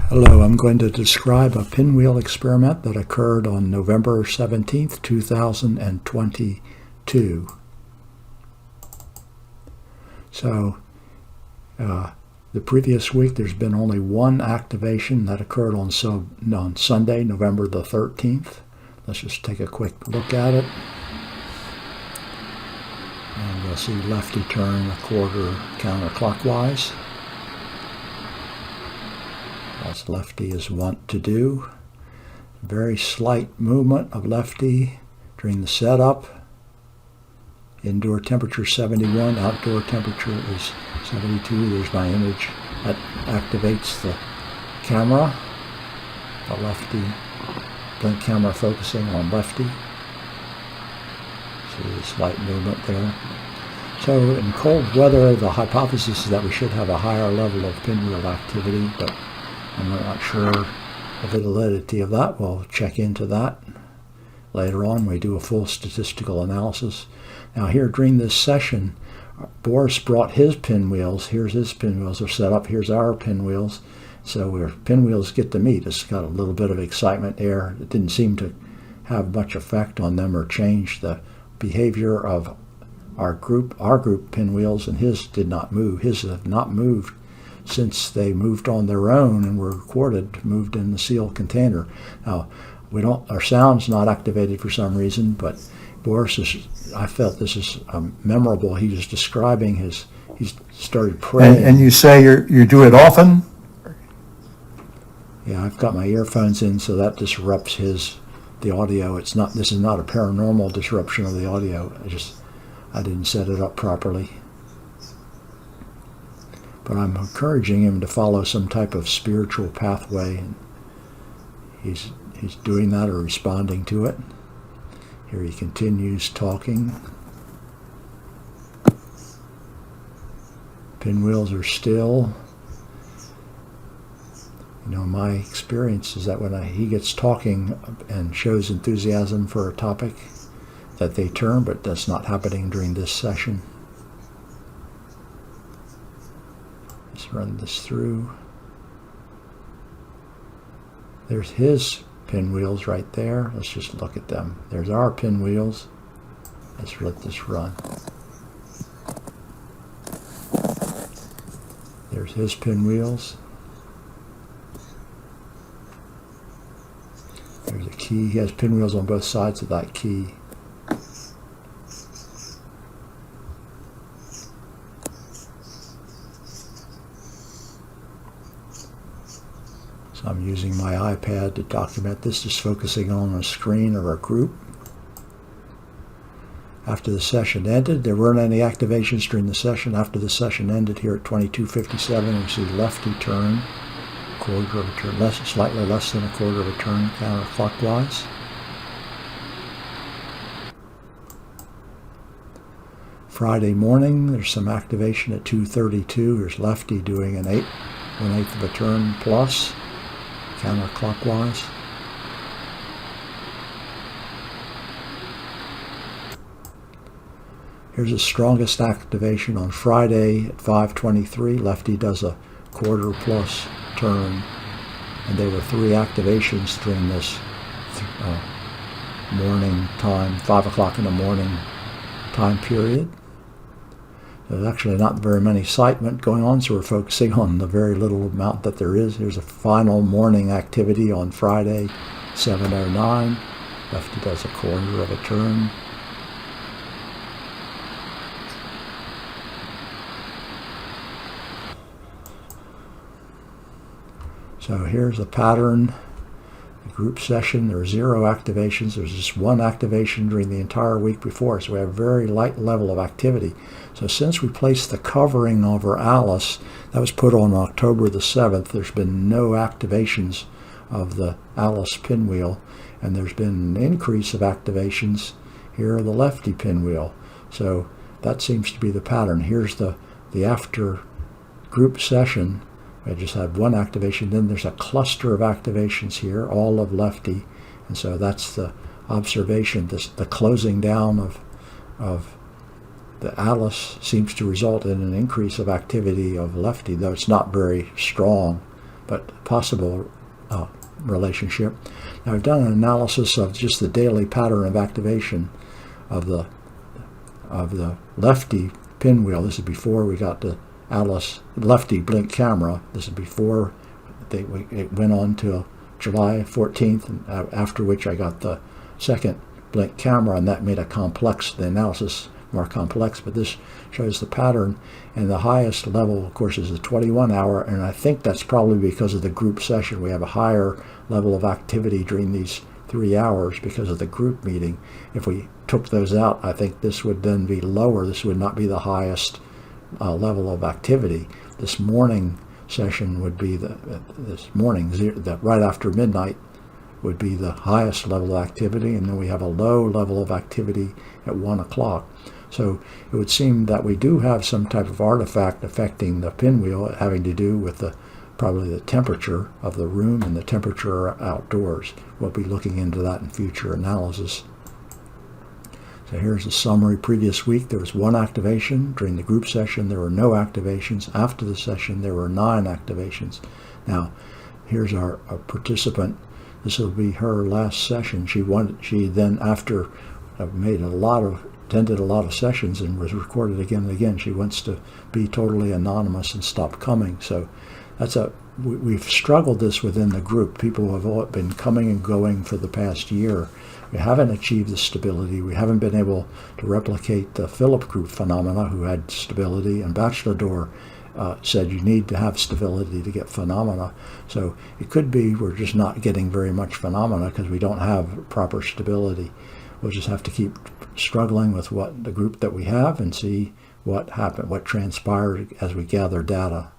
Hello, I'm going to describe a pinwheel experiment that occurred on November 17th, 2022. So, the previous week there's been only one activation that occurred on Sunday, November the 13th. Let's just take a quick look at it. And we'll see Lefty turn a quarter counterclockwise, as Lefty is wont to do. Very slight movement of Lefty during the setup. Indoor temperature 71, outdoor temperature is 72. There's my image that activates the camera. The Lefty blink camera focusing on Lefty. See the slight movement there. So in cold weather, the hypothesis is that we should have a higher level of pinwheel activity, but I'm not sure the validity of that. We'll check into that later on. We do a full statistical analysis. Now here during this session, Boris brought his pinwheels. Here's his pinwheels are set up. Here's our pinwheels. So our pinwheels get to meet. It's got a little bit of excitement there. It didn't seem to have much effect on them or change the behavior of our group pinwheels, and his did not move. His have not moved since they moved on their own and were recorded, moved in the sealed container. Now, our sound's not activated for some reason, but Boris I felt this is memorable. He was describing he started praying. And you say you do it often? Yeah, I've got my earphones in, so that disrupts the audio. This is not a paranormal disruption of the audio. I didn't set it up properly. But I'm encouraging him to follow some type of spiritual pathway, and he's doing that or responding to it. Here he continues talking. Pinwheels are still. You know, my experience is that when he gets talking and shows enthusiasm for a topic, that they turn, but that's not happening during this session. Let's run this through. There's his pinwheels right there. Let's just look at them. There's our pinwheels. Let's let this run. There's his pinwheels. There's a key. He has pinwheels on both sides of that key. So I'm using my iPad to document this, just focusing on a screen of our group. After the session ended, there weren't any activations during the session. After the session ended here at 22:57, we see Lefty turn, quarter of a turn, slightly less than a quarter of a turn counterclockwise. Friday morning, there's some activation at 2:32. Here's Lefty doing an 1/8 of a turn plus, counterclockwise. Here's the strongest activation on Friday at 5:23. Lefty does a quarter plus turn, and there were 3 activations during this morning time, 5 o'clock in the morning time period. There's actually not very many excitement going on, so we're focusing on the very little amount that there is. Here's a final morning activity on Friday, 7:09. Lefty does a quarter of a turn. So here's a pattern. The group session, there are 0 activations. There's just 1 activation during the entire week before, so we have a very light level of activity. So since we placed the covering over Alice, that was put on October the 7th, there's been no activations of the Alice pinwheel, and there's been an increase of activations here of the Lefty pinwheel. So that seems to be the pattern. Here's the after group session. I just had 1 activation, then there's a cluster of activations here, all of Lefty, and so that's the observation. The closing down of the Alice seems to result in an increase of activity of Lefty, though it's not very strong. but possible relationship. Now, I've done an analysis of just the daily pattern of activation of the Lefty pinwheel. This is before we got the Lefty blink camera. This is before it went on till July 14th, and after which I got the second blink camera, and that made the analysis more complex, but this shows the pattern. And the highest level, of course, is the 21-hour, and I think that's probably because of the group session. We have a higher level of activity during these 3 hours because of the group meeting. If we took those out, I think this would then be lower. This would not be the highest level of activity. This morning session would be right after midnight would be the highest level of activity, and then we have a low level of activity at 1 o'clock. So it would seem that we do have some type of artifact affecting the pinwheel, having to do with probably the temperature of the room and the temperature outdoors. We'll be looking into that in future analysis. So here's a summary. Previous week there was 1 activation. During the group session there were no activations. After the session there were 9 activations. Now here's our participant. This will be her last session. She then, after attended a lot of sessions and was recorded again and again, she wants to be totally anonymous and stop coming. So we've struggled this within the group. People have all been coming and going for the past year. We haven't achieved the stability. We haven't been able to replicate the Philip group phenomena, who had stability, and Bachelor said you need to have stability to get phenomena. So it could be we're just not getting very much phenomena because we don't have proper stability. We'll just have to keep struggling with the group that we have and see what happened, what transpired as we gather data.